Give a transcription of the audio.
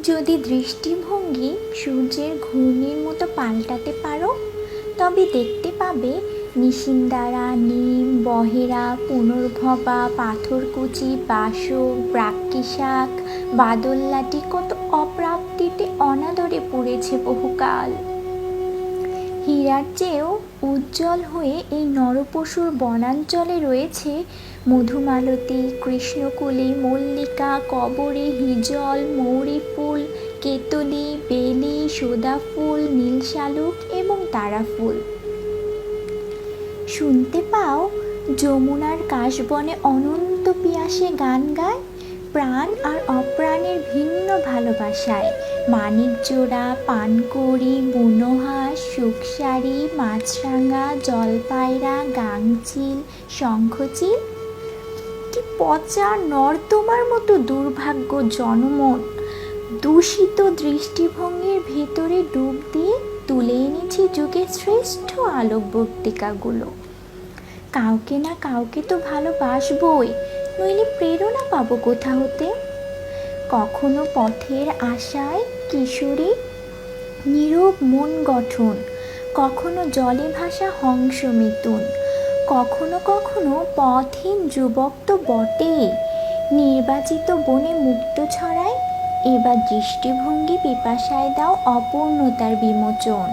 যদি দৃষ্টিভঙ্গি সূর্যের ঘূর্ণির মতো পাল্টাতে পারো, তবে দেখতে পাবে নিশিন্দারা, নিম, বহেরা, পুনর্ভবা, পাথরকুচি, বাসক, ব্রাক্কিশাক, বাদল্লাটি কত অপ্রাপ্তিতে অনাদরে পড়েছে বহুকাল। হীরার চেয়েও উজ্জ্বল হয়ে এই নরপশুর বনাঞ্চলে রয়েছে মধুমালতী, কৃষ্ণকুলি, মল্লিকা, কবরী, হিজল, মৌরি ফুল, কেতলি, বেলি, সোদা ফুল, নীল শালুক এবং তারা ফুল। শুনতে পাও যমুনার কাশবনে অনন্ত পিয়াসে গান গায়, প্রাণ আর অপ্রাণের ভিন্ন ভালোবাসায়। মানিকজোড়া, পানকৌড়ি, বুনোহাঁস, শুকসারি, মাছরাঙা, জলপায়রা, গাংচিল, শঙ্খচিল। কি পচা নর্দমার মতো দুর্ভাগ্য জনমন দূষিত দৃষ্টিভঙ্গির ভেতরে ডুব দিয়ে তুলে এনেছি যুগের শ্রেষ্ঠ আলোকবর্তিকাগুলো। কাউকে না কাউকে তো ভালোবাসবই, নইলে প্রেরণা পাবো কোথা হতে? কখনো পথের আশায় কিশোরী নীরব মন গঠন, কখনো জলে ভাসা হংস মিথুন, কখনো কখনো পথহীন যুবক তো বটে, নির্বাচিত বনে মুক্ত ছড়ায়। এবার দৃষ্টিভঙ্গি পিপাসায় দাও অপূর্ণতার বিমোচন।